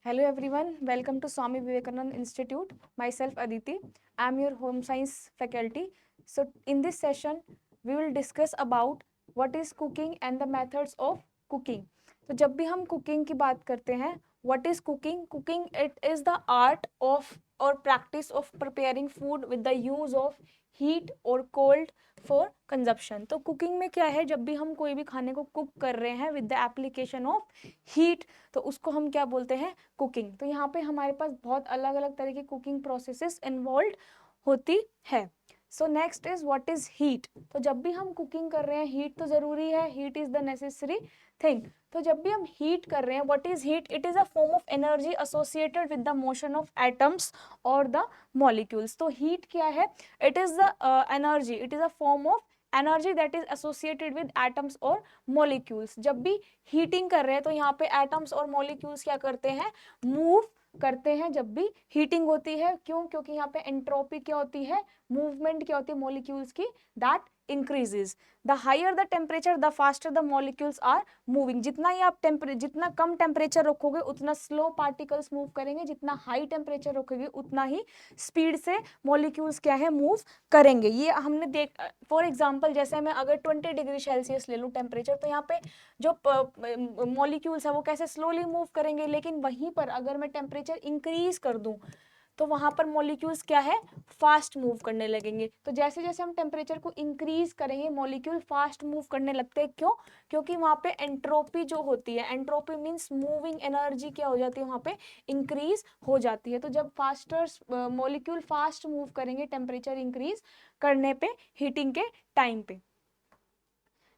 Hello everyone, welcome to Swami Vivekananda Institute. Myself Aditi, I am your home science faculty. So in this session, we will discuss about what is cooking and the methods of cooking. तो जब भी हम cooking की बात करते हैं, what is cooking? Cooking it is the art of or practice of preparing food with the use of heat or cold for consumption. तो cooking में क्या है, जब भी हम कोई भी खाने को कुक कर रहे हैं with the application of heat, तो उसको हम क्या बोलते हैं, कुकिंग. तो यहाँ पे हमारे पास बहुत अलग अलग तरह की कुकिंग प्रोसेसेस इन्वॉल्व होती है. So next is what is heat. तो जब भी हम कुकिंग कर रहे हैं, हीट तो जरूरी है, heat is the necessary thing. तो जब भी हम हीट कर रहे हैं, what is heat? It is a form of energy associated with the motion of atoms और द मॉलिक्यूल्स. तो हीट क्या है? It is the energy, it is a form of energy that is associated with atoms और molecules. जब भी heating कर रहे हैं तो यहाँ पे एटम्स और मॉलिक्यूल्स क्या करते हैं, मूव करते हैं जब भी हीटिंग होती है. क्यों? क्योंकि यहाँ पे एंट्रोपी क्या होती है, मूवमेंट क्या होती है मॉलिक्यूल्स की, that increases. The higher the temperature the faster the molecules are moving. जितना ही आप जितना कम टेम्परेचर रखोगे उतना स्लो पार्टिकल्स मूव करेंगे, जितना हाई टेम्परेचर रखोगे उतना ही स्पीड से मॉलिक्यूल्स क्या है, मूव करेंगे. ये हमने देख, फॉर एग्जांपल जैसे मैं अगर 20 डिग्री सेल्सियस ले लूँ टेम्परेचर, तो यहाँ पे जो मॉलिक्यूल्स है वो कैसे स्लोली मूव करेंगे. लेकिन वहीं पर अगर मैं टेम्परेचर इंक्रीज कर दूं तो वहां पर मॉलिक्यूल्स क्या है, फास्ट मूव करने लगेंगे. तो जैसे जैसे हम टेम्परेचर को इंक्रीज करेंगे मॉलिक्यूल फास्ट मूव करने लगते हैं. क्यों? क्योंकि वहां पे एंट्रोपी जो होती है, एंट्रोपी मींस मूविंग एनर्जी क्या हो जाती है, वहां पे इंक्रीज हो जाती है. तो जब फास्टर मॉलिक्यूल फास्ट मूव करेंगे टेम्परेचर इंक्रीज करने पे, हीटिंग के टाइम पे.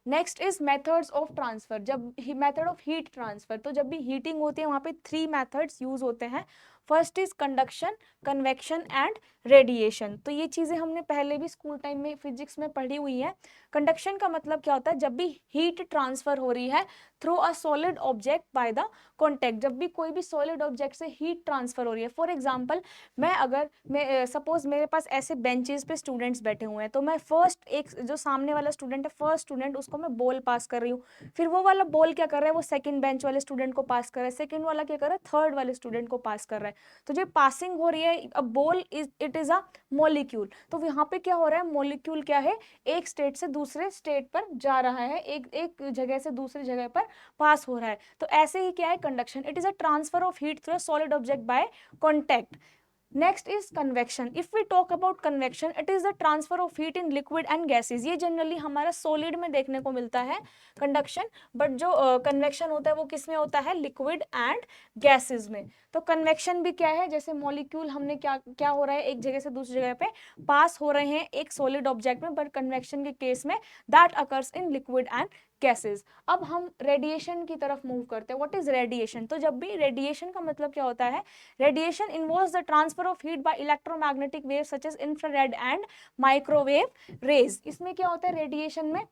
Next is methods of transfer. जब मेथड ऑफ हीट ट्रांसफर, तो जब भी हीटिंग होती है वहां पे 3 मेथड्स यूज होते हैं. First is conduction, convection and radiation. तो ये चीजें हमने पहले भी स्कूल टाइम में फिजिक्स में पढ़ी हुई है. कंडक्शन का मतलब क्या होता है, जब भी हीट ट्रांसफर हो रही है through a solid object by the contact. जब भी कोई भी सॉलिड ऑब्जेक्ट से हीट ट्रांसफर हो रही है, फॉर एग्जाम्पल मैं सपोज मेरे पास ऐसे बेंचेस पे स्टूडेंट्स बैठे हुए हैं, तो मैं फर्स्ट एक जो सामने वाला स्टूडेंट है, फर्स्ट स्टूडेंट, उसको मैं बॉल पास कर रही हूँ. फिर वो वाला बॉल क्या कर रहा है, वो सेकंड बेंच वाले स्टूडेंट को पास कर रहा है, सेकंड वाला क्या कर रहा है, थर्ड वाले स्टूडेंट को पास कर रहा है. तो जो पासिंग हो रही है, अब ball it is a molecule. तो यहाँ पे क्या हो रहा है, मॉलिक्यूल क्या है, एक स्टेट से दूसरे स्टेट पर जा रहा है, एक एक जगह से दूसरी जगह पर पास हो रहा है. तो ऐसे ही क्या है conduction, it is a transfer of heat through a solid object by contact. Next is convection. If we talk about convection, it is the transfer of heat in liquid and gases. ये generally हमारा solid में देखने को मिलता है conduction, but जो convection होता है वो किस में होता है, लिक्विड एंड गैसेस में. तो कन्वेक्शन भी क्या है, जैसे मॉलिक्यूल हमने क्या क्या हो रहा है, एक जगह से दूसरी जगह पे पास हो रहे हैं एक सॉलिड ऑब्जेक्ट में, बट कन्वेक्शन के केस में that occurs in liquid and gases. अब हम रेडिएशन की तरफ मूव करते हैं. What is radiation? तो जब भी रेडिएशन का मतलब क्या होता है, radiation involves the transfer of heat by electromagnetic waves such as infrared and microwave rays. इसमें क्या होता है रेडिएशन में,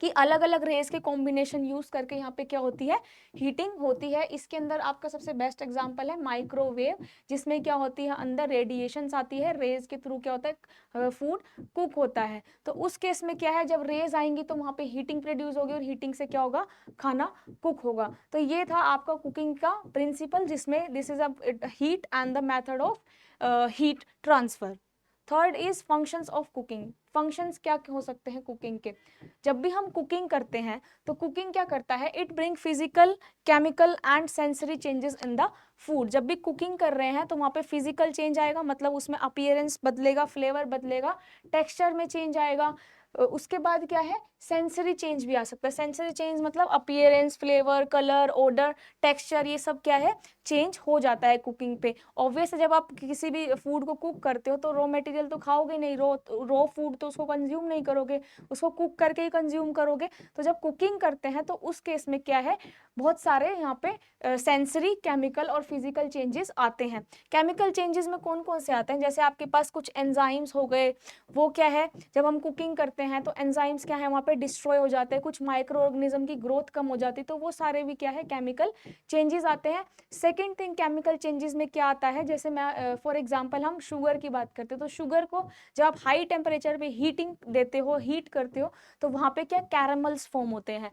कि अलग अलग रेज के कॉम्बिनेशन यूज करके यहाँ पे क्या होती है, हीटिंग होती है. इसके अंदर आपका सबसे बेस्ट एग्जांपल है माइक्रोवेव, जिसमें क्या होती है, अंदर रेडिएशंस आती है, रेज के थ्रू क्या होता है, फूड कुक होता है. तो उस केस में क्या है, जब रेज आएंगी तो वहां पे हीटिंग प्रोड्यूस होगी और हीटिंग से क्या होगा, खाना कुक होगा. तो ये था आपका कुकिंग का प्रिंसिपल, जिसमें this is a heat and the method of heat transfer. Third is functions of cooking. Functions क्या हो सकते हैं कुकिंग के. जब भी हम कुकिंग करते हैं तो कुकिंग क्या करता है, it bring physical, chemical and sensory changes in the food. जब भी कुकिंग कर रहे हैं तो वहाँ पे फिजिकल चेंज आएगा, मतलब उसमें अपीयरेंस बदलेगा, फ्लेवर बदलेगा, टेक्सचर में चेंज आएगा. उसके बाद क्या है, सेंसरी चेंज भी आ सकता है. सेंसरी चेंज मतलब appearance, flavour, colour, order, texture, ये सब क्या है, चेंज हो जाता है कुकिंग पे. ऑब्वियस है, जब आप किसी भी फूड को कुक करते हो तो रॉ मटेरियल तो खाओगे नहीं, रॉ फूड तो उसको कंज्यूम नहीं करोगे, उसको कुक करके ही कंज्यूम करोगे. तो जब कुकिंग करते हैं तो उस केस में क्या है, बहुत सारे यहाँ पे सेंसरी, केमिकल और फिजिकल चेंजेस आते हैं. केमिकल चेंजेस में कौन कौन से आते हैं, जैसे आपके पास कुछ एंजाइम्स हो गए, वो क्या है, जब हम कुकिंग करते हैं तो एंजाइम्स क्या है वहाँ पे डिस्ट्रॉय हो जाते हैं, कुछ माइक्रो ऑर्गेनिज्म की ग्रोथ कम हो जाती है, तो वो सारे भी क्या है, केमिकल चेंजेस आते हैं. सेकेंड थिंग, केमिकल चेंजेस में क्या आता है, जैसे मैं फॉर एग्जांपल हम शुगर की बात करते हैं, तो शुगर को जब आप हाई टेम्परेचर पे हीटिंग देते हो, हीट करते हो, तो वहाँ पे क्या कैरामल्स फॉर्म होते हैं.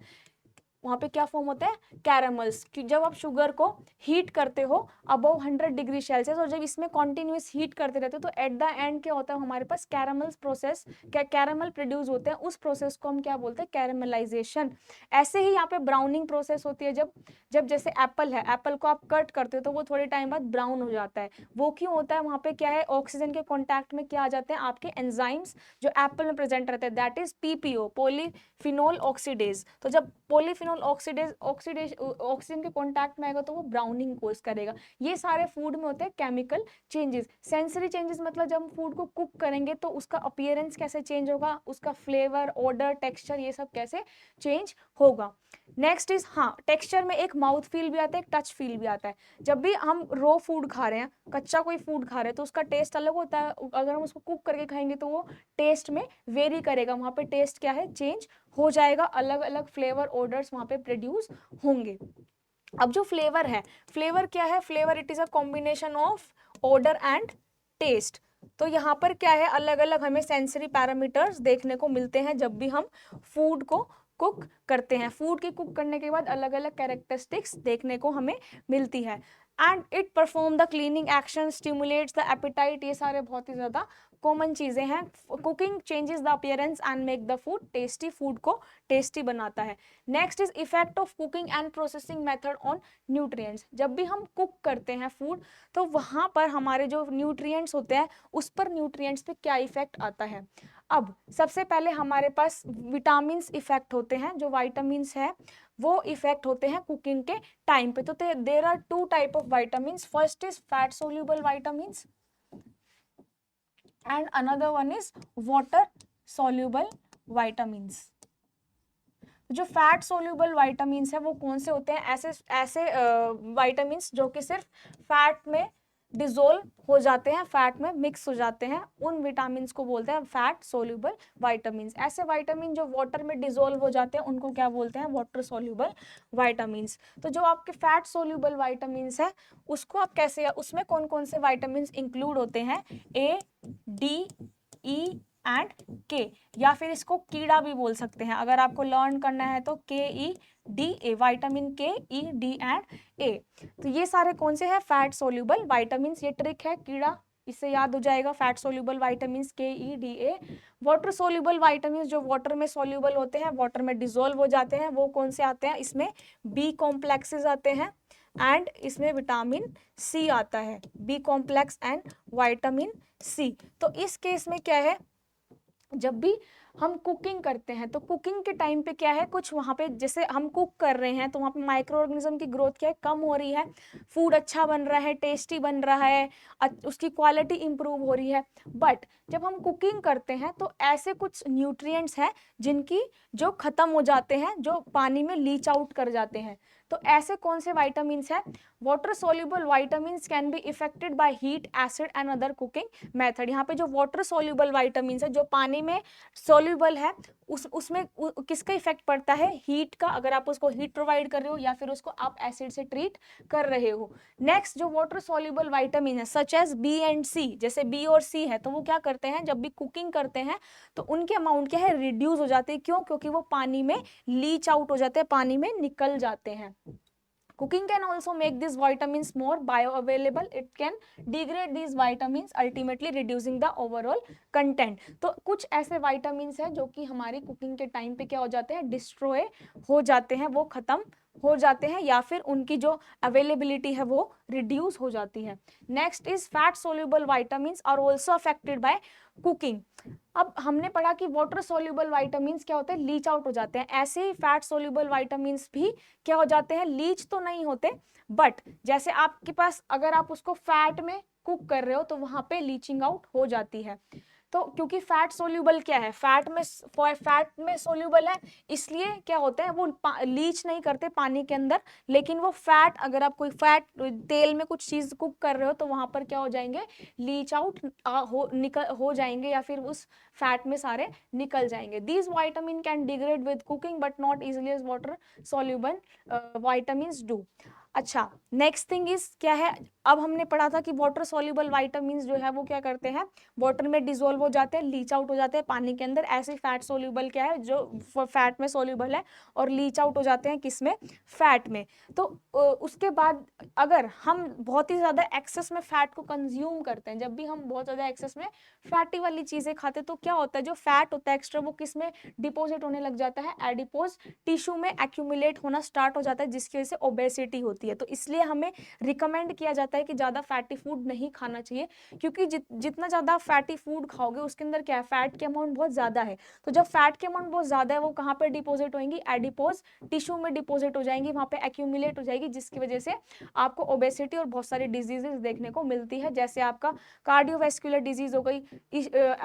वहाँ पे क्या फॉर्म होते हैं, कैरामल्स। जब आप शुगर को हीट करते हो अबव 100 डिग्री सेल्सियस और जब इसमें कॉन्टिन्यूस हीट करते रहते हो तो एट द एंड क्या होता है, हमारे पास कैरामल्स प्रोसेस, कैरामल प्रोड्यूस होते हैं। उस प्रोसेस को हम क्या बोलते हैं, कैरामलाइजेशन। ऐसे ही यहाँ पे ब्राउनिंग प्रोसेस होती है। जब जब जैसे एप्पल है, एप्पल को आप कट करते हो तो वो थोड़े टाइम बाद ब्राउन हो जाता है। वो क्यों होता है, वहाँ पे क्या है, ऑक्सीजन के कॉन्टैक्ट में क्या आ जाते हैं, आपके एंजाइम्स जो एप्पल में प्रेजेंट रहते हैं, that is PPO, polyphenol oxidase. तो जब पॉलीफिनोल ऑक्सीजन के कॉन्टैक्ट में आएगा तो वो ब्राउनिंग कोज करेगा। ये सारे फूड में होते हैं केमिकल चेंजेस। सेंसरी चेंजेस मतलब जब हम फूड को कुक करेंगे तो उसका अपीयरेंस कैसे चेंज होगा, उसका फ्लेवर, ऑर्डर, टेक्सचर, ये सब कैसे चेंज होगा। नेक्स्ट इज, हाँ, टेक्सचर में एक माउथ फील भी आता है, एक टच फील भी आता है। जब भी हम रो फूड खा रहे हैं, कच्चा कोई फूड खा रहे हैं तो उसका टेस्ट अलग होता है। अगर हम उसको कुक करके खाएंगे तो वो टेस्ट में वेरी करेगा, वहाँ पे टेस्ट क्या है, चेंज हो जाएगा, अलग अलग फ्लेवर ऑर्डर्स वहाँ पे प्रोड्यूस होंगे। अब जो फ्लेवर है, फ्लेवर क्या है, flavour it is a combination of order and taste. तो यहाँ पर क्या है, अलग अलग हमें सेंसरी पैरामीटर्स देखने को मिलते हैं जब भी हम फूड को कुक करते हैं। फूड की कुक करने के बाद अलग अलग कैरेक्टरिस्टिक्स देखने को हमें मिलती है। And it perform the cleaning action, stimulates the appetite, ये सारे बहुत ही ज्यादा कॉमन चीजें हैं। Cooking changes the appearance and make the food tasty, food को टेस्टी बनाता है। Next is effect of cooking and processing method on nutrients. जब भी हम कुक करते हैं फूड तो वहां पर हमारे जो न्यूट्रिएंट्स होते हैं उस पर न्यूट्रिएंट्स पे क्या इफेक्ट आता है। अब सबसे पहले हमारे पास विटामिन इफेक्ट होते हैं, जो वाइटामिन है वो इफेक्ट होते हैं कुकिंग के टाइम पे। तो there are two type of vitamin, first is fat soluble vitamin and another one is water soluble vitamins। जो फैट सोल्यूबल वाइटामिन है वो कौन से होते हैं, ऐसे ऐसे वाइटामिन जो कि सिर्फ फैट में डिजोल्व हो जाते हैं, फैट में मिक्स हो जाते हैं, उन विटामिन को बोलते हैं फैट सोल्यूबल वाइटामिन। ऐसे वाइटामिन जो वाटर में डिजोल्व हो जाते हैं उनको क्या बोलते हैं, वाटर सोल्यूबल वाइटामिन। तो जो आपके फैट सोल्यूबल वाइटामिन है उसको आप कैसे, उसमें कौन कौन से वाइटामिन इंक्लूड होते हैं, ए, डी, ई एंड के, या फिर इसको कीड़ा भी बोल सकते हैं। अगर आपको लर्न करना है तो के, ई, डी, ए, विटामिन के, ई, डी एंड ए। तो ये सारे कौन से हैं, फैट सोल्यूबल वाइटामिन। ये ट्रिक है, कीड़ा इससे याद हो जाएगा, फैट सोल्यूबल वाइटामिन के, ई, डी, ए। वाटर सोल्यूबल वाइटामिन जो वाटर में सोल्यूबल होते हैं, वाटर में डिसॉल्व हो जाते हैं, वो कौन से आते हैं, इसमें बी कॉम्प्लेक्सेस आते हैं एंड इसमें विटामिन सी आता है, B complex and vitamin C. तो इस केस में क्या है, जब भी हम कुकिंग करते हैं तो कुकिंग के टाइम पे क्या है, कुछ वहाँ पे जैसे हम कुक कर रहे हैं तो वहाँ पे माइक्रो ऑर्गेनिज्म की ग्रोथ क्या है, कम हो रही है, फूड अच्छा बन रहा है, टेस्टी बन रहा है, उसकी क्वालिटी इंप्रूव हो रही है। बट जब हम कुकिंग करते हैं तो ऐसे कुछ न्यूट्रिएंट्स हैं जिनकी जो खत्म हो जाते हैं, जो पानी में लीच आउट कर जाते हैं। तो ऐसे कौन से वाइटामिन हैं, water soluble vitamin can be affected by heat, acid and other cooking method. यहाँ पे जो वाटर सोल्यूबल वाइटामिन है, जो पानी में सोल्यूबल है, उसमें किसका इफेक्ट पड़ता है, हीट का, अगर आप उसको हीट प्रोवाइड कर रहे हो या फिर उसको आप एसिड से ट्रीट कर रहे हो। नेक्स्ट जो वाटर सोल्यूबल वाइटामिन है सच एज बी एंड सी, जैसे बी और सी है, तो वो क्या करते हैं, जब भी कुकिंग करते हैं तो उनके अमाउंट क्या है, रिड्यूस हो जाते हैं। क्यों, क्योंकि वो पानी में लीच आउट हो जाते हैं, पानी में निकल जाते हैं। Cooking can also make these vitamins more bioavailable. It can degrade these vitamins, ultimately reducing the overall content. तो कुछ ऐसे vitamins हैं जो कि हमारी कुकिंग के टाइम पे क्या हो जाते हैं, डिस्ट्रॉय हो जाते हैं, वो खत्म हो जाते हैं या फिर उनकी जो अवेलेबिलिटी है वो रिड्यूस हो जाती है। Next is fat soluble vitamin are also affected by cooking. अब हमने पढ़ा कि वाटर सोल्यूबल वाइटामिन क्या होते हैं, लीच आउट हो जाते हैं, ऐसे ही फैट सोल्यूबल वाइटामिन भी क्या हो जाते हैं, लीच तो नहीं होते, बट जैसे आपके पास अगर आप उसको फैट में कुक कर रहे हो तो वहां पे लीचिंग आउट हो जाती है। तो क्योंकि फैट सोल्यूबल क्या है, फैट में सोल्यूबल है, इसलिए क्या होते हैं, वो लीच नहीं करते पानी के अंदर, लेकिन वो फैट, अगर आप कोई फैट तेल में कुछ चीज कुक कर रहे हो तो वहां पर क्या हो जाएंगे, लीच आउट हो जाएंगे या फिर उस फैट में सारे निकल जाएंगे। These vitamin can degrade with cooking but not easily as water soluble vitamin do. अच्छा, नेक्स्ट थिंग इज क्या है, अब हमने पढ़ा था कि वाटर सॉल्युबल वाइटामिन जो है वो क्या करते हैं, वाटर में डिसॉल्व हो जाते हैं, लीच आउट हो जाते हैं पानी के अंदर। ऐसे फैट सॉल्युबल क्या है, जो फैट में सॉल्युबल है और लीच आउट हो जाते हैं किस में, फैट में। तो उसके बाद अगर हम बहुत ही ज्यादा एक्सेस में फैट को कंज्यूम करते हैं, जब भी हम बहुत ज्यादा एक्सेस में फैटी वाली चीजें खाते हैं, तो क्या होता है, जो फैट होता है एक्स्ट्रा वो किस में डिपोजिट होने लग जाता है, एडिपोज टिश्यू में एक्यूमुलेट होना स्टार्ट हो जाता है, जिसकी वजह से ओबेसिटी होती है। तो इसलिए हमें रिकमेंड किया जाता है कि ज़्यादा फैटी फूड नहीं खाना चाहिए, क्योंकि जितना ज़्यादा फैटी फूड खाओगे उसके अंदर क्या है, फैट के अमाउंट बहुत ज़्यादा है। तो जब फैट के अमाउंट बहुत ज़्यादा है वो कहाँ पर डिपोजिट होंगी, एडिपोज टिश्यू में डिपोजिट हो जाएंगी, वहाँ पे एक्यूमुलेट हो जाएगी, जिसकी वजह से आपको ओबेसिटी और बहुत सारी डिजीजेज देखने को मिलती है, जैसे आपका कार्डियोवैस्कुलर डिजीज हो गई,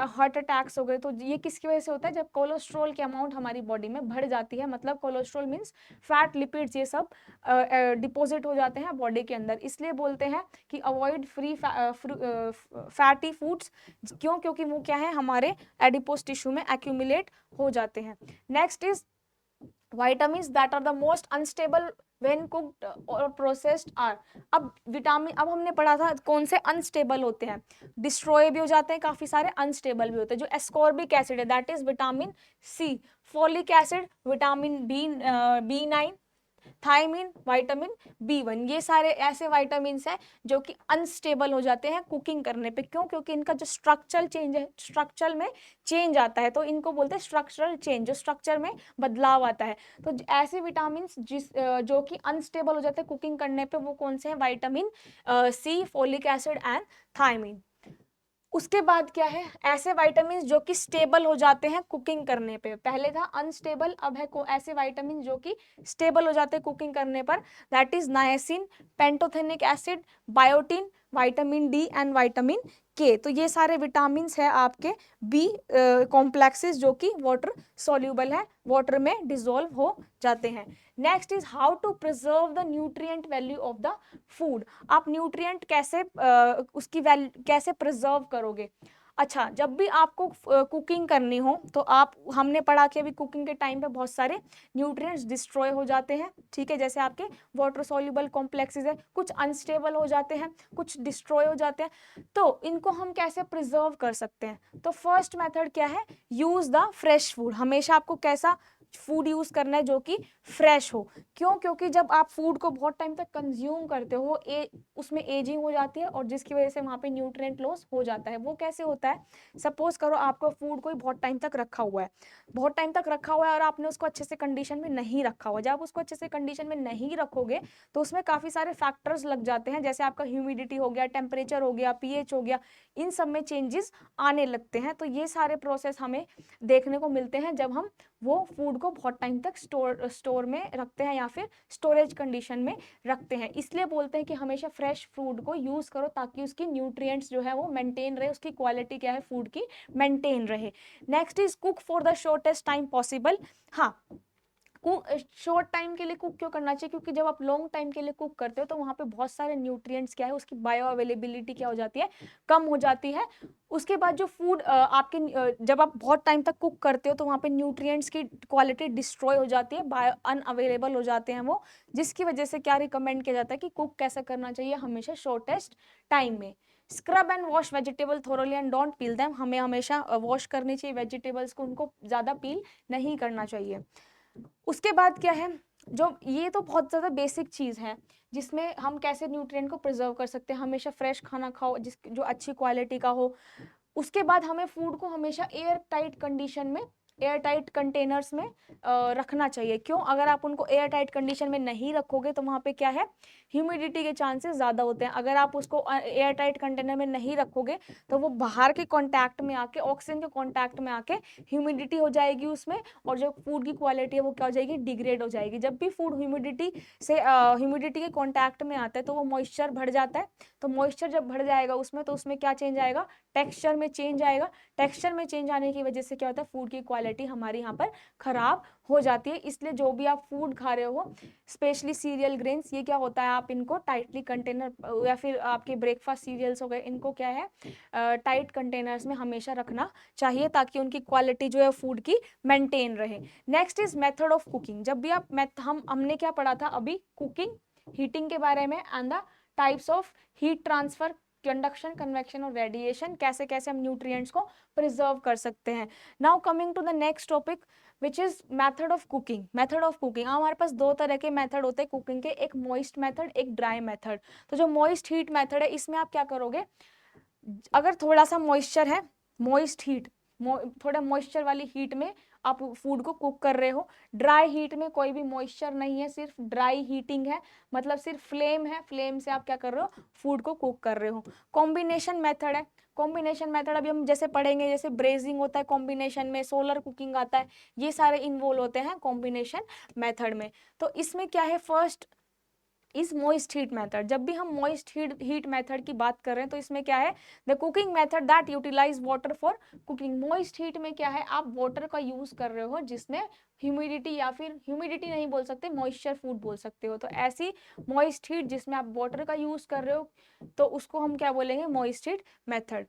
हार्ट अटैक्स हो गए। तो ये किसकी वजह से होता है, जब कोलेस्ट्रॉल की अमाउंट हमारी बॉडी में बढ़ जाती है, मतलब कोलेस्ट्रॉल मीन्स फैट, लिपिड्स, ये सब डिपॉजिट हो जाते हैं बॉडी के अंदर। इसलिए बोलते हैं कि अवॉइड फैटी फूड्स, क्यों, क्योंकि वो क्या है, हमारे एडिपोज टिश्यू में एक्यूमुलेट हो जाते हैं। Next is vitamins that are the most unstable when cooked or processed are। अब विटामिन, अब हमने पढ़ा था कौन से अनस्टेबल होते हैं, डिस्ट्रॉय भी हो जाते हैं, काफी सारे अनस्टेबल भी होते हैं। जो एस्कॉर्बिक एसिड है that is vitamin C, folic acid vitamin B9, thiamine vitamin B1, ये सारे ऐसे विटामिन हैं जो कि अनस्टेबल हो जाते हैं कुकिंग करने पे। क्यों, क्योंकि इनका जो स्ट्रक्चरल चेंज है, स्ट्रक्चर में चेंज आता है, तो इनको बोलते हैं स्ट्रक्चरल चेंज, जो स्ट्रक्चर में बदलाव आता है। तो ऐसे विटामिन जो कि अनस्टेबल हो जाते हैं कुकिंग करने पे, वो कौन से हैं, vitamin C, folic acid and thiamine. उसके बाद क्या है, ऐसे विटामिन जो कि स्टेबल हो जाते हैं कुकिंग करने पे, पहले था अनस्टेबल, अब है ऐसे विटामिन जो कि स्टेबल हो जाते हैं कुकिंग करने पर, that is niacin, pantothenic acid, biotin, vitamin D and vitamin के। तो ये सारे विटामिन है आपके बी कॉम्प्लेक्सेस जो कि वाटर सॉल्यूबल है, वाटर में डिसॉल्व हो जाते हैं। Next is how to preserve the nutrient value of the food. आप न्यूट्रिएंट कैसे उसकी वैल्यू कैसे प्रिजर्व करोगे। अच्छा, जब भी आपको कुकिंग करनी हो तो आप, हमने पढ़ा कि अभी कुकिंग के टाइम पे बहुत सारे न्यूट्रिएंट्स डिस्ट्रॉय हो जाते हैं, ठीक है, जैसे आपके वाटर सॉल्युबल कॉम्प्लेक्सेस है, कुछ अनस्टेबल हो जाते हैं, कुछ डिस्ट्रॉय हो जाते हैं। तो इनको हम कैसे प्रिजर्व कर सकते हैं, तो फर्स्ट मेथड क्या है, यूज द फ्रेश फूड। हमेशा आपको कैसा फूड यूज करना है, जो कि फ्रेश हो। क्यों, क्योंकि जब आप फूड को बहुत टाइम तक कंज्यूम करते हो, उसमें एजिंग हो जाती है और जिसकी वजह से वहां पे न्यूट्रिएंट लॉस हो जाता है। वो कैसे होता है, सपोज करो आपको फूड कोई बहुत टाइम तक रखा हुआ है, बहुत टाइम तक रखा हुआ है और आपने उसको अच्छे से कंडीशन में नहीं रखा हुआ। जब आप उसको अच्छे से कंडीशन में नहीं रखोगे तो उसमें काफी सारे फैक्टर्स लग जाते हैं, जैसे आपका ह्यूमिडिटी हो गया, टेम्परेचर हो गया, पीएच हो गया, इन सब में चेंजेस आने लगते हैं। तो ये सारे प्रोसेस हमें देखने को मिलते हैं जब हम वो फूड को बहुत टाइम तक स्टोर में रखते हैं या फिर स्टोरेज कंडीशन में रखते हैं। इसलिए बोलते हैं कि हमेशा फ्रेश फूड को यूज करो, ताकि उसकी न्यूट्रिएंट्स जो है वो मेंटेन रहे, उसकी क्वालिटी क्या है फूड की मेंटेन रहे। Next is cook for the shortest time possible. हाँ, शॉर्ट टाइम के लिए कुक क्यों करना चाहिए, क्योंकि जब आप लॉन्ग टाइम के लिए कुक करते हो तो वहां पे बहुत सारे न्यूट्रिएंट्स क्या है, उसकी बायो अवेलेबिलिटी क्या हो जाती है, कम हो जाती है। उसके बाद जो फूड आपके जब आप बहुत टाइम तक कुक करते हो तो वहां पे न्यूट्रिएंट्स की क्वालिटी डिस्ट्रॉय हो जाती है, बायो अनअवेलेबल हो जाते हैं वो, जिसकी वजह से क्या रिकमेंड किया जाता है कि कुक कैसा करना चाहिए, हमेशा शॉर्टेस्ट टाइम में। Scrub and wash vegetable thoroughly and don't peel them. हमें हमेशा वॉश करनी चाहिए वेजिटेबल्स को, उनको ज्यादा पील नहीं करना चाहिए। उसके बाद क्या है, जो ये तो बहुत ज़्यादा बेसिक चीज़ है जिसमें हम कैसे न्यूट्रिएंट को प्रिजर्व कर सकते हैं। हमेशा फ्रेश खाना खाओ जो अच्छी क्वालिटी का हो। उसके बाद हमें फूड को हमेशा एयर टाइट कंडीशन में, एयर टाइट कंटेनर्स में रखना चाहिए। क्यों, अगर आप उनको एयर टाइट कंडीशन में नहीं रखोगे तो वहाँ पे क्या है, ह्यूमिडिटी के चांसेस ज़्यादा होते हैं। अगर आप उसको एयर टाइट कंटेनर में नहीं रखोगे तो वो बाहर के कांटेक्ट में आके, ऑक्सीजन के कांटेक्ट में आके ह्यूमिडिटी हो जाएगी उसमें, और जो फूड की क्वालिटी है वो क्या हो जाएगी, डिग्रेड हो जाएगी। जब भी फूड ह्यूमिडिटी के कांटेक्ट में आता है तो वो मॉइस्चर बढ़ जाता है। तो मॉइस्चर जब बढ़ जाएगा उसमें, तो उसमें क्या चेंज आएगा, टेक्सचर में चेंज आएगा। टेक्सचर में चेंज आने की वजह से क्या होता है, फूड की क्वालिटी हमारी यहाँ पर खराब हो जाती है। इसलिए जो भी आप फूड खा रहे हो, स्पेशली सीरियल ग्रेन्स, ये क्या होता है, आप इनको टाइटली कंटेनर, या फिर आपके ब्रेकफास्ट सीरियल्स हो गए, इनको क्या है टाइट कंटेनर्स में हमेशा रखना चाहिए, ताकि उनकी क्वालिटी जो है फूड की मेंटेन रहे। Next is method of cooking. जब भी आप हमने क्या पढ़ा था अभी, कुकिंग हीटिंग के बारे में and the types of heat transfer, conduction, convection और रेडिएशन, कैसे कैसे हम न्यूट्रिएंट्स को प्रिजर्व कर सकते हैं। Now coming to the next topic which is method of cooking. Method of cooking, हमारे पास दो तरह के मेथड होते हैं कुकिंग के, एक मॉइस्ट मेथड, एक ड्राई मेथड। तो जो मॉइस्ट हीट मेथड है इसमें आप क्या करोगे, अगर थोड़ा सा मॉइस्चर है, मॉइस्ट हीट, थोड़ा मॉइस्चर वाली हीट में आप फूड को कुक कर रहे हो। ड्राई हीट में कोई भी मॉइस्चर नहीं है, सिर्फ ड्राई हीटिंग है, मतलब सिर्फ फ्लेम है, फ्लेम से आप क्या कर रहे हो, फूड को कुक कर रहे हो। कॉम्बिनेशन मेथड है, कॉम्बिनेशन मेथड अभी हम जैसे पढ़ेंगे, जैसे ब्रेजिंग होता है कॉम्बिनेशन में, सोलर कुकिंग आता है, ये सारे इन्वॉल्व होते हैं कॉम्बिनेशन मेथड में। तो इसमें क्या है, फर्स्ट इस मॉइस्ट हीट मेथड। जब भी हम मॉइस्ट हीट मेथड की बात कर रहे हैं तो इसमें क्या है, the cooking method that utilize water for cooking. Moist heat में क्या है, आप वाटर का यूज कर रहे हो जिसमें ह्यूमिडिटी, या फिर ह्यूमिडिटी नहीं बोल सकते, मॉइस्चर फूड बोल सकते हो। तो ऐसी मॉइस्ट हीट जिसमें आप वाटर का यूज कर रहे हो तो उसको हम क्या बोलेंगे, मॉइस्ट हीट मेथड।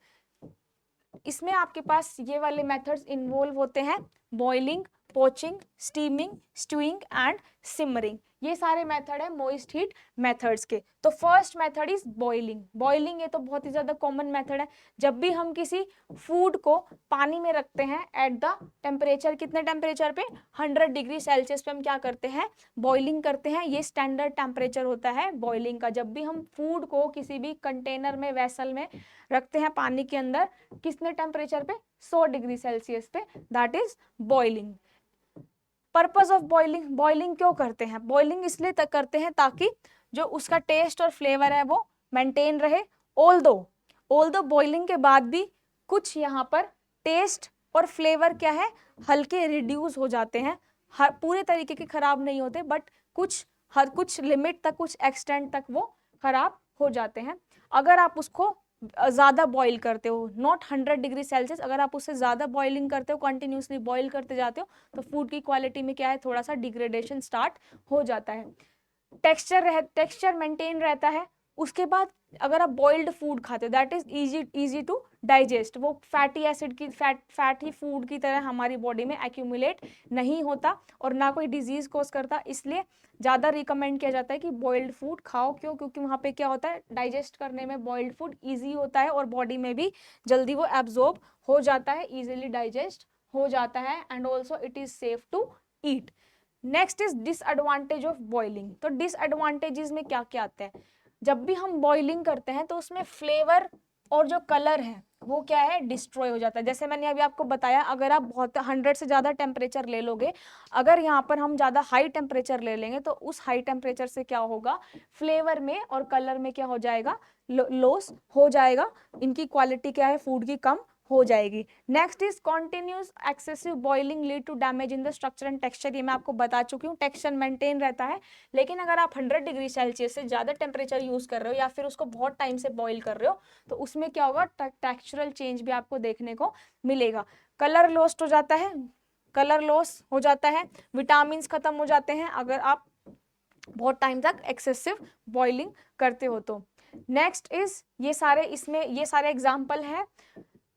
इसमें आपके पास ये वाले मेथड्स इन्वॉल्व होते हैं, boiling, poaching, steaming, stewing and simmering. ये सारे मेथड है मॉइस्ट हीट मेथड्स के। तो first method is boiling. Boiling ये तो बहुत ही ज्यादा कॉमन मेथड है। जब भी हम किसी फूड को पानी में रखते हैं एट द टेम्परेचर, कितने टेम्परेचर पे, 100 डिग्री सेल्सियस पे हम क्या करते हैं, बॉइलिंग करते हैं। ये स्टैंडर्ड टेम्परेचर होता है बॉइलिंग का। जब भी हम फूड को किसी भी कंटेनर में, वेसल में रखते हैं पानी के अंदर, कितने टेम्परेचर पे, 100 डिग्री सेल्सियस पे, that is boiling. Purpose of boiling, boiling क्यों करते हैं, बॉइलिंग इसलिए तक करते हैं ताकि जो उसका टेस्ट और फ्लेवर है वो मेंटेन रहे। ऑल्दो बॉइलिंग के बाद भी कुछ यहाँ पर टेस्ट और फ्लेवर क्या है, हल्के रिड्यूस हो जाते हैं, हर पूरे तरीके के खराब नहीं होते, बट हर कुछ लिमिट तक, कुछ एक्सटेंट तक वो खराब हो जाते हैं। अगर आप उसको ज़्यादा बॉईल करते हो, नॉट 100 डिग्री सेल्सियस, अगर आप उससे ज़्यादा बॉइलिंग करते हो, कंटिन्यूसली बॉईल करते जाते हो, तो फूड की क्वालिटी में क्या है, थोड़ा सा डिग्रेडेशन स्टार्ट हो जाता है। टेक्सचर मेंटेन रहता है। उसके बाद अगर आप बॉइल्ड फूड खाते हो, that is easy to digest, वो फैटी एसिड की फैटी फूड की तरह हमारी बॉडी में एक्यूमुलेट नहीं होता और ना कोई डिजीज कॉज करता, इसलिए ज़्यादा रिकमेंड किया जाता है कि बॉइल्ड फूड खाओ। क्यों, क्योंकि वहाँ पे क्या होता है, डाइजेस्ट करने में बॉइल्ड फूड ईजी होता है और बॉडी में भी जल्दी वो एब्जॉर्ब हो जाता है, ईजिली डाइजेस्ट हो जाता है, and also it is safe to eat. Next is disadvantage of boiling. तो डिसएडवांटेजेस में क्या क्या आते हैं, जब भी हम बॉइलिंग करते हैं तो उसमें फ्लेवर और जो कलर है वो क्या है, डिस्ट्रॉय हो जाता है। जैसे मैंने अभी आपको बताया, अगर आप बहुत 100 से ज़्यादा टेम्परेचर ले लोगे, अगर यहाँ पर हम ज़्यादा हाई टेम्परेचर ले लेंगे तो उस हाई टेम्परेचर से क्या होगा, फ्लेवर में और कलर में क्या हो जाएगा, लॉस हो जाएगा, इनकी क्वालिटी क्या है, फूड की कम हो जाएगी। Next is continuous excessive boiling lead to damage in the structure and texture. ये मैं आपको बता चुकी हूँ, टेक्सचर मेंटेन रहता है, लेकिन अगर आप 100 डिग्री सेल्सियस से ज़्यादा टेम्परेचर यूज कर रहे हो या फिर उसको बहुत टाइम से बॉईल कर रहे हो तो उसमें क्या होगा, टेक्सचरल चेंज भी आपको देखने को मिलेगा। कलर लॉस्ट हो जाता है, कलर लॉस हो जाता है, विटामिन खत्म हो जाते हैं अगर आप बहुत टाइम तक एक्सेसिव बॉइलिंग करते हो तो। नेक्स्ट इज ये सारे एग्जाम्पल हैं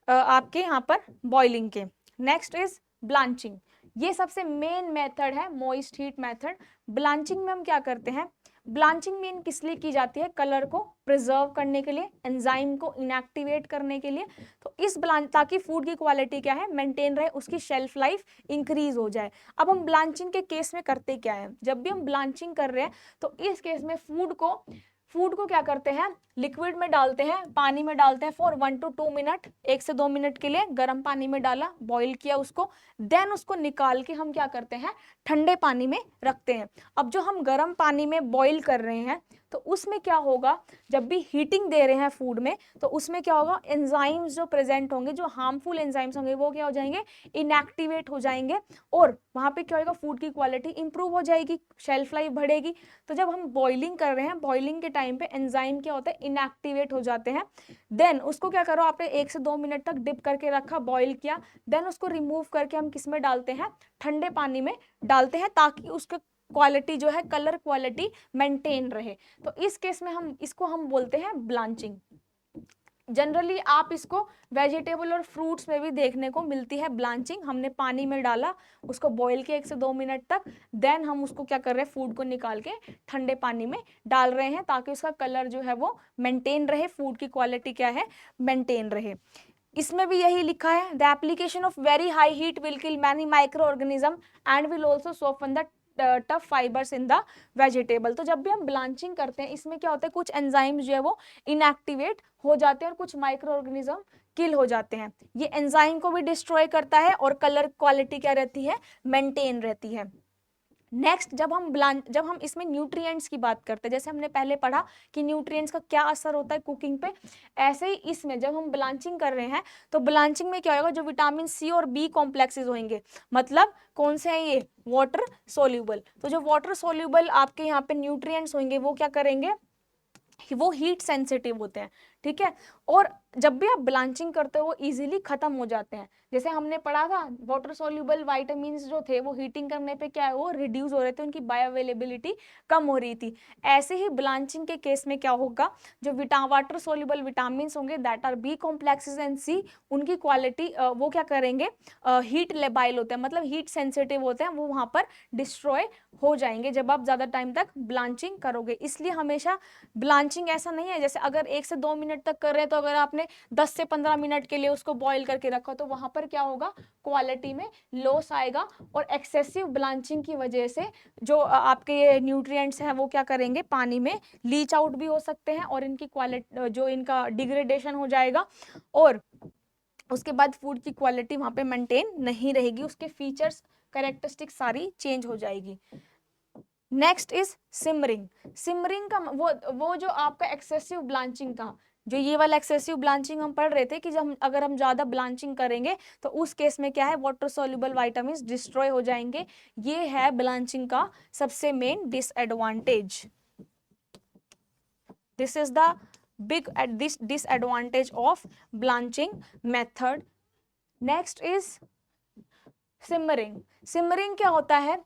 आपके यहाँ पर बॉइलिंग के। Next is blanching. ये सबसे मेन मेथड है मॉइस्ट हीट मेथड। ब्लांचिंग में हम क्या करते हैं, ब्लांचिंग मेन किस लिए की जाती है, कलर को प्रिजर्व करने के लिए, एंजाइम को इनएक्टिवेट करने के लिए। तो इस ताकि फूड की क्वालिटी क्या है, मेंटेन रहे, उसकी शेल्फ लाइफ इंक्रीज हो जाए। अब हम ब्लांचिंग के केस में करते क्या है, जब भी हम ब्लांचिंग कर रहे हैं तो इस केस में फूड को क्या करते हैं, लिक्विड में डालते हैं, पानी में डालते हैं फॉर 1 to 2 मिनट, 1 से 2 मिनट के लिए गर्म पानी में डाला, बॉईल किया उसको, देन उसको निकाल के हम क्या करते हैं, ठंडे पानी में रखते हैं। अब जो हम गर्म पानी में बॉईल कर रहे हैं तो उसमें क्या होगा, जब भी हीटिंग दे रहे हैं फूड में तो उसमें क्या होगा, एंजाइम्स जो प्रेजेंट होंगे, जो हार्मफुल एंजाइम्स होंगे वो क्या हो जाएंगे, इनएक्टिवेट हो जाएंगे, और वहां पे क्या होगा, फूड की क्वालिटी इंप्रूव हो जाएगी, शेल्फ लाइफ बढ़ेगी। तो जब हम बॉइलिंग कर रहे हैं, बॉइलिंग के टाइम पे एंजाइम क्या होता है, इनएक्टिवेट हो जाते हैं। देन उसको क्या करो, आपने 1 से 2 मिनट तक डिप करके रखा, बॉईल किया, देन उसको रिमूव करके हम किस में डालते हैं, ठंडे पानी में डालते हैं, ताकि उसके क्वालिटी जो है, कलर क्वालिटी मेंटेन रहे। तो इस केस में हम इसको बोलते हैं ब्लांचिंग। जनरली आप इसको वेजिटेबल और फ्रूट्स में भी देखने को मिलती है ब्लांचिंग। हमने पानी में डाला, उसको बॉईल किया 1 से 2 मिनट तक, देन हम उसको क्या कर रहे हैं, फूड को निकाल के ठंडे पानी में डाल रहे हैं ताकि उसका कलर जो है वो मेंटेन रहे, फूड की क्वालिटी क्या है, मेंटेन रहे। इसमें भी यही लिखा है, the application of very high heat will kill many micro organism and will also soften the tough fibres in the vegetable. तो जब भी हम ब्लांचिंग करते हैं इसमें क्या होता है, कुछ एंजाइम्स जो है वो इनएक्टिवेट हो जाते हैं और कुछ माइक्रो ऑर्गेनिज्म किल हो जाते हैं। ये एंजाइम को भी डिस्ट्रॉय करता है और कलर क्वालिटी क्या रहती है, मेंटेन रहती है। नेक्स्ट, जब हम इसमें न्यूट्रिएंट्स की बात करते हैं, जैसे हमने पहले पढ़ा कि न्यूट्रिएंट्स का क्या असर होता है कुकिंग पे, ऐसे ही इसमें जब हम ब्लांचिंग कर रहे हैं तो ब्लांचिंग में क्या होगा, जो विटामिन सी और बी कॉम्प्लेक्सेस होंगे, मतलब कौन से हैं ये, वाटर सोल्यूबल। तो जो वाटर सोल्यूबल आपके यहाँ पे न्यूट्रिएंट्स होंगे वो क्या करेंगे, वो हीट सेंसिटिव होते हैं, ठीक है। और जब भी आप ब्लांचिंग करते हो वो इजीली खत्म हो जाते हैं। जैसे हमने पढ़ा था वाटर सोल्यूबल विटामिन्स जो थे वो हीटिंग करने पे क्या है, वो रिड्यूस हो रहे थे, उनकी बायो अवेलेबिलिटी कम हो रही थी। ऐसे ही ब्लांचिंग के केस में क्या होगा, जो वाटर सोल्यूबल विटामिन्स होंगे that are B complexes and C, उनकी क्वालिटी वो क्या करेंगे, हीट लेबाइल होते हैं, मतलब हीट सेंसिटिव होते हैं, वो वहां पर डिस्ट्रॉय हो जाएंगे जब आप ज्यादा टाइम तक ब्लांचिंग करोगे। इसलिए हमेशा ब्लांचिंग ऐसा नहीं है जैसे अगर 1 से 2 मिनट तक कर रहे हैं तो अगर आपने 10 से 15 मिनट के लिए उसको बॉईल करके रखा तो वहां पर क्या होगा, क्वालिटी में लॉस आएगा। और एक्सेसिव ब्लांचिंग की वजह से जो आपके ये न्यूट्रिएंट्स हैं वो क्या करेंगे, पानी में लीच आउट भी हो सकते हैं और इनकी क्वालिटी जो इनका डिग्रेडेशन हो जाएगा और उसके बाद फूड की क्वालिटी वहां पे मेंटेन नहीं रहेगी, उसके फीचर्स कैरेक्टरिस्टिक सारी चेंज हो जाएगी। Next is simmering. सिमरिंग का वो जो आपका एक्सेसिव ब्लांचिंग का, जो ये वाला एक्सेसिव ब्लांचिंग हम पढ़ रहे थे कि जब अगर हम ज्यादा ब्लांचिंग करेंगे तो उस केस में क्या है, वाटर सोल्यूबल विटामिन्स डिस्ट्रॉय हो जाएंगे। ये है ब्लांचिंग का सबसे main disadvantage. This is the big disadvantage of blanching method. Next is simmering. simmering क्या होता है,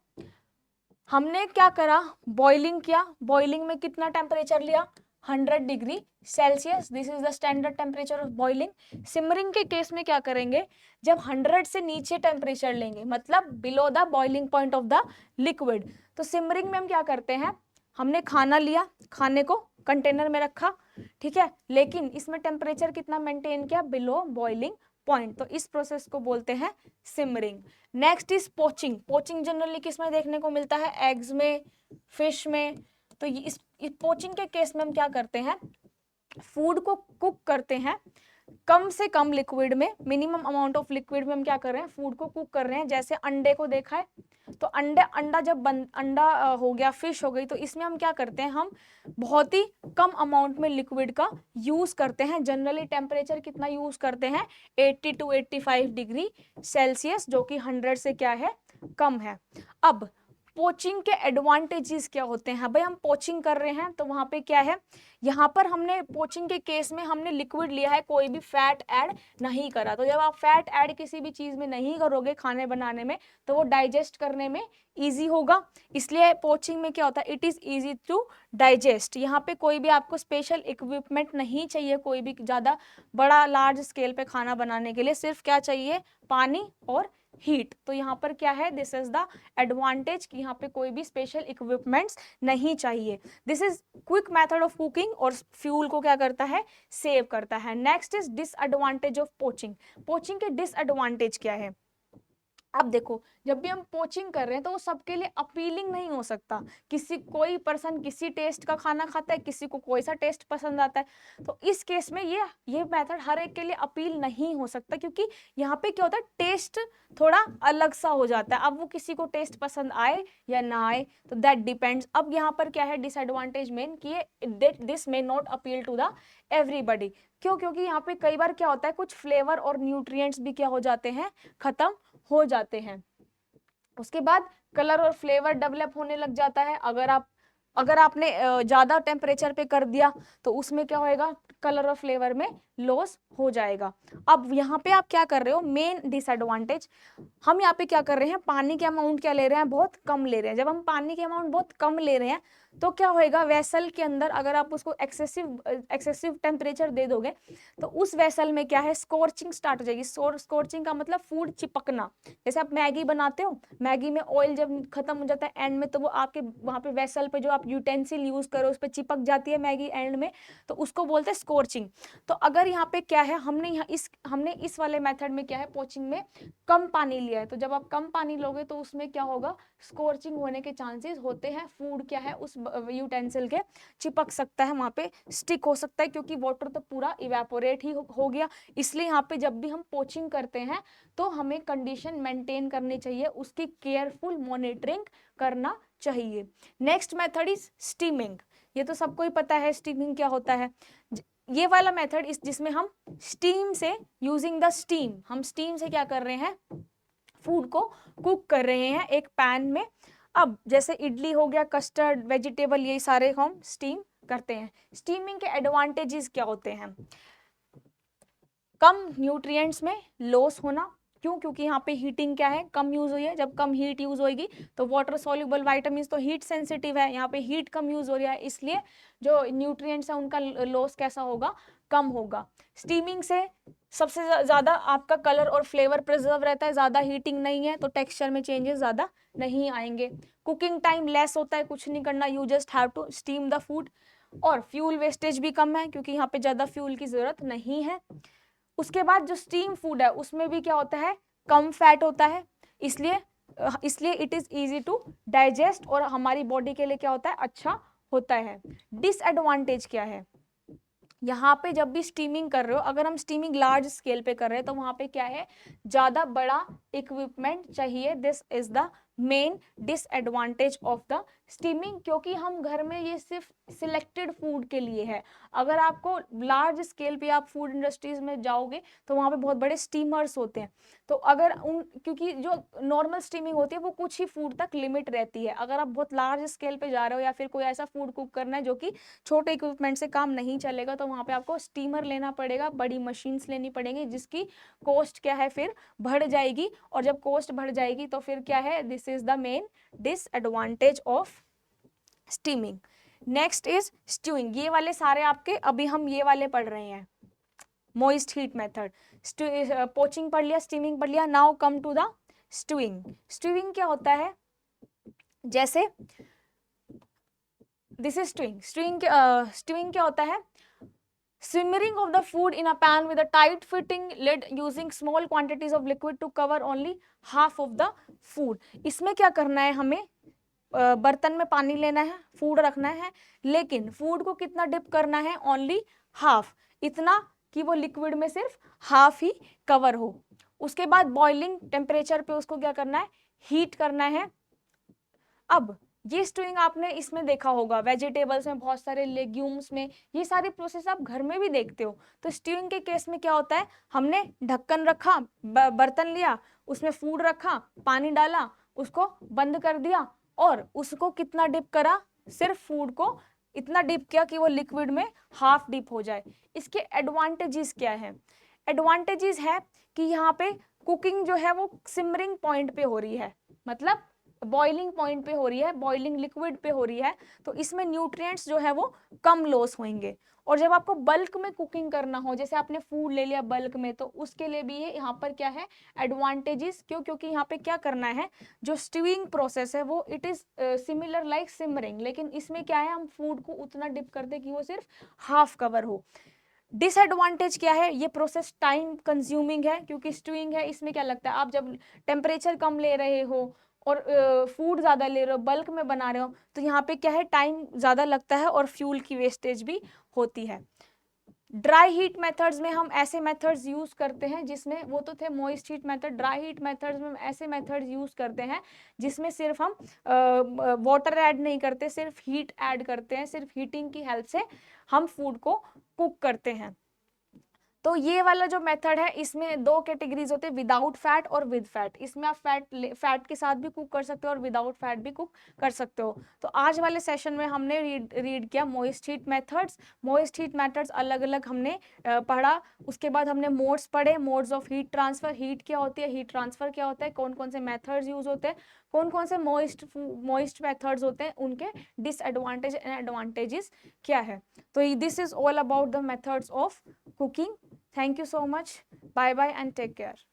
हमने क्या करा, बॉइलिंग किया, बॉइलिंग में कितना टेम्परेचर लिया, 100 degree Celsius, this is the standard temperature of boiling. Simmering के केस में क्या करेंगे, जब 100 से नीचे टेम्परेचर लेंगे, मतलब below the boiling point of the liquid. तो सिमरिंग में हम क्या करते हैं, हमने खाना लिया, खाने को कंटेनर में रखा, ठीक है, लेकिन इसमें टेम्परेचर कितना मेंटेन किया, बिलो बॉइलिंग पॉइंट। तो इस प्रोसेस को बोलते हैं simmering. Next is poaching. Poaching generally किस में देखने को मिलता है, एग्स में, फिश में। तो इस पोचिंग के केस में हम क्या करते हैं, फूड को कुक करते हैं कम से कम लिक्विड में, मिनिमम अमाउंट ऑफ लिक्विड में हम क्या कर रहे हैं, फूड को कुक कर रहे हैं। जैसे अंडे को देखा है, तो अंडा जब अंडा हो गया, फिश हो गई, तो इसमें हम क्या करते हैं, हम बहुत ही कम अमाउंट में लिक्विड का यूज करते हैं। जनरली टेम्परेचर कितना यूज करते हैं, 80 to 85 डिग्री सेल्सियस, जो कि 100 से क्या है, कम है। अब पोचिंग के एडवांटेजेस क्या होते हैं, भाई हम पोचिंग कर रहे हैं तो वहां पे क्या है, यहाँ पर हमने पोचिंग के केस में हमने लिक्विड लिया है, कोई भी फैट ऐड नहीं करा। तो जब आप फैट ऐड किसी भी चीज में नहीं करोगे खाने बनाने में, तो वो डाइजेस्ट करने में इजी होगा। इसलिए पोचिंग में क्या होता है, it is easy to digest. यहाँ पे कोई भी आपको स्पेशल इक्विपमेंट नहीं चाहिए, कोई भी ज्यादा बड़ा लार्ज स्केल पे खाना बनाने के लिए, सिर्फ क्या चाहिए, पानी और हीट। तो यहाँ पर क्या है, दिस इज द एडवांटेज कि यहाँ पे कोई भी स्पेशल इक्विपमेंट्स नहीं चाहिए। This is quick method of cooking और फ्यूल को क्या करता है, सेव करता है। Next is disadvantage of poaching. Poaching के डिसएडवांटेज क्या है, अब देखो, जब भी हम पोचिंग कर रहे हैं तो वो सबके लिए अपीलिंग नहीं हो सकता। कोई पर्सन किसी टेस्ट का खाना खाता है, किसी को कोई सा टेस्ट पसंद आता है। तो इस केस में ये मेथड हर एक के लिए अपील नहीं हो सकता, क्योंकि यहाँ पे क्या होता है, टेस्ट थोड़ा अलग सा हो जाता है। अब वो किसी को टेस्ट पसंद आए या ना आए, तो दैट डिपेंड्स। अब यहाँ पर क्या है डिसएडवांटेज मेन, कि this may not appeal to the everybody. क्यों, क्योंकि यहाँ पे कई बार क्या होता है, कुछ फ्लेवर और न्यूट्रिएंट्स भी क्या हो जाते हैं, खत्म हो जाते हैं। उसके बाद कलर और फ्लेवर डेवलप होने लग जाता है। अगर आपने ज्यादा टेम्परेचर पे कर दिया तो उसमें क्या होएगा, कलर और फ्लेवर में लॉस हो जाएगा। अब यहाँ पे आप क्या कर रहे हो, मेन डिसएडवांटेज, हम यहाँ पे क्या कर रहे हैं, पानी के अमाउंट क्या ले रहे हैं, बहुत कम ले रहे हैं। जब हम पानी के अमाउंट बहुत कम ले रहे हैं तो क्या होएगा, वेसल के अंदर अगर आप उसको एक्सेसिव टेम्परेचर दे दोगे तो उस वेसल में क्या है, स्कॉर्चिंग स्टार्ट हो जाएगी। स्कॉर्चिंग का मतलब फूड चिपकना। जैसे आप मैगी बनाते हो, मैगी में ऑयल जब खत्म हो जाता है एंड में, तो वो आपके वहां पे वेसल पे जो आप यूटेंसिल यूज करो उस पर चिपक जाती है मैगी एंड में, तो उसको बोलते हैं स्कॉर्चिंग। तो अगर यहाँ पे क्या है, हमने इस वाले मेथड में क्या है, पोचिंग में कम पानी लिया है, तो जब आप कम पानी लोगे तो उसमें क्या होगा, स्कॉर्चिंग होने के चांसेस होते हैं। फूड क्या है उस यूटेंसिल के चिपक सकता है, वहां पे स्टिक हो सकता है, क्योंकि वाटर तो पूरा इवेपोरेट ही हो गया। इसलिए यहाँ पे जब भी हम पोचिंग करते हैं तो हमें कंडीशन मेंटेन करनी चाहिए, उसकी केयरफुल मॉनिटरिंग करना चाहिए। Next method is steaming. ये तो सबको ही पता है स्टीमिंग क्या होता है। ये वाला मेथड इस जिसमें हम स्टीम से, यूजिंग द स्टीम, हम स्टीम से क्या कर रहे हैं, फूड को कुक कर रहे हैं एक पैन में। अब जैसे इडली हो गया, कस्टर्ड, वेजिटेबल, ये सारे हम स्टीम करते हैं। स्टीमिंग के एडवांटेजेस क्या होते हैं, कम न्यूट्रिएंट्स में लॉस होना। क्यों, क्योंकि यहाँ पे हीटिंग क्या है, कम यूज हुई है। जब कम हीट यूज होगी तो वाटर सॉल्युबल वाइटामिन तो हीट सेंसिटिव है, यहाँ पे हीट कम यूज हो रहा है, इसलिए जो न्यूट्रिएंट्स है उनका लॉस कैसा होगा, कम होगा। स्टीमिंग से सबसे ज्यादा आपका कलर और फ्लेवर प्रिजर्व रहता है, ज्यादा हीटिंग नहीं है तो टेक्सचर में चेंजेस ज्यादा नहीं आएंगे। कुकिंग टाइम लेस होता है, कुछ नहीं करना, you just have to steam the food. और फ्यूल वेस्टेज भी कम है, क्योंकि यहाँ पे ज्यादा फ्यूल की जरूरत नहीं है। उसके बाद जो स्टीम फूड है उसमें भी क्या होता है, कम फैट होता है, इसलिए it is easy to digest और हमारी बॉडी के लिए क्या होता है, अच्छा होता है। डिसएडवांटेज क्या है, यहाँ पे जब भी स्टीमिंग कर रहे हो, अगर हम स्टीमिंग लार्ज स्केल पे कर रहे हैं तो वहां पे क्या है, ज्यादा बड़ा इक्विपमेंट चाहिए। This is the main disadvantage of the steaming, क्योंकि हम घर में ये सिर्फ सिलेक्टेड फूड के लिए है। अगर आपको लार्ज स्केल पे आप फूड इंडस्ट्रीज में जाओगे तो वहां पे बहुत बड़े स्टीमर्स होते हैं, तो अगर क्योंकि जो नॉर्मल स्टीमिंग होती है वो कुछ ही फूड तक लिमिट रहती है। अगर आप बहुत लार्ज स्केल पे जा रहे हो या फिर कोई ऐसा फूड कुक करना है जो कि छोटे इक्विपमेंट से काम नहीं चलेगा, तो वहां पे आपको स्टीमर लेना पड़ेगा, बड़ी मशीन्स लेनी पड़ेंगी, जिसकी कॉस्ट क्या है, फिर बढ़ जाएगी। और जब कॉस्ट बढ़ जाएगी तो फिर क्या है, this is the main disadvantage of steaming. Next is stewing. ये वाले सारे आपके अभी हम ये वाले पढ़ रहे हैं, मोइस्ट हीट मेथड। पोचिंग पढ़ लिया, स्टीमिंग पढ़ लिया, नाउ कम टू द स्ट्यूइंग। स्ट्यूइंग क्या होता है, जैसे दिस इज स्ट्यूइंग। स्ट्यूइंग क्या होता है, simmering of the food in a pan with a tight fitting lid using small quantities of liquid to cover only half of the food। इसमें क्या करना है, हमें बर्तन में पानी लेना है, फूड रखना है, लेकिन फूड को कितना डिप करना है, ओनली हाफ, इतना कि वो लिक्विड में सिर्फ हाफ ही कवर हो। उसके बाद बॉइलिंग टेम्परेचर पे उसको क्या करना है, हीट करना है। अब ये स्टूइंग आपने इसमें देखा होगा, वेजिटेबल्स में, बहुत सारे लेग्यूम्स में, ये सारी प्रोसेस आप घर में भी देखते हो। तो स्टूइंग के केस में क्या होता है, हमने ढक्कन रखा, बर्तन लिया, उसमें फूड रखा, पानी डाला, उसको बंद कर दिया और उसको कितना डिप करा, सिर्फ फूड को इतना डिप किया कि वो लिक्विड में हाफ डिप हो जाए। इसके एडवांटेजेस क्या है, एडवांटेजेस है कि यहाँ पे कुकिंग जो है वो सिमरिंग पॉइंट पे हो रही है, मतलब बॉइलिंग पॉइंट पे हो रही है, बॉइलिंग लिक्विड पे हो रही है, तो इसमें न्यूट्रिएंट्स जो है वो कम लॉस होंगे। और जब आपको बल्क में कुकिंग करना हो, जैसे आपने फूड ले लिया बल्क में, तो उसके लिए भी ये यहाँ पर क्या है, एडवांटेजेस। क्यों, क्योंकि यहाँ पे क्या करना है, जो स्टीविंग प्रोसेस है वो it is similar like simmering, लेकिन इसमें क्या है, हम फूड को उतना डिप करते कि वो सिर्फ हाफ कवर हो। डिसएडवांटेज क्या है, ये प्रोसेस टाइम कंज्यूमिंग है, क्योंकि स्टूइंग है, इसमें क्या लगता है, आप जब टेम्परेचर कम ले रहे हो और फूड ज़्यादा ले रहे हो, बल्क में बना रहे हो, तो यहाँ पे क्या है, टाइम ज़्यादा लगता है और फ्यूल की वेस्टेज भी होती है। ड्राई हीट मेथड्स में हम ऐसे मेथड्स यूज करते हैं जिसमें, वो तो थे moist heat method, dry heat methods में हम ऐसे मेथड्स यूज करते हैं जिसमें सिर्फ हम वाटर ऐड नहीं करते, सिर्फ हीट ऐड करते हैं, सिर्फ हीटिंग की हेल्प से हम फूड को कुक करते हैं। तो ये वाला जो मेथड है, इसमें दो कैटेगरीज होते हैं, विदाउट फैट और विद फैट। इसमें आप फैट के साथ भी कुक कर सकते हो और विदाउट फैट भी कुक कर सकते हो। तो आज वाले सेशन में हमने रीड किया moist heat methods. Moist heat methods अलग अलग हमने पढ़ा। उसके बाद हमने मोड्स पढ़े, modes of heat transfer, heat क्या होती है, हीट ट्रांसफर क्या होता है, कौन कौन से मेथड्स यूज होते हैं, कौन कौन से मोइस्ट मेथड्स होते हैं, उनके डिसएडवांटेज एंड एडवांटेजेस क्या है. तो this is all about the methods of cooking. Thank you so much. Bye bye and take care.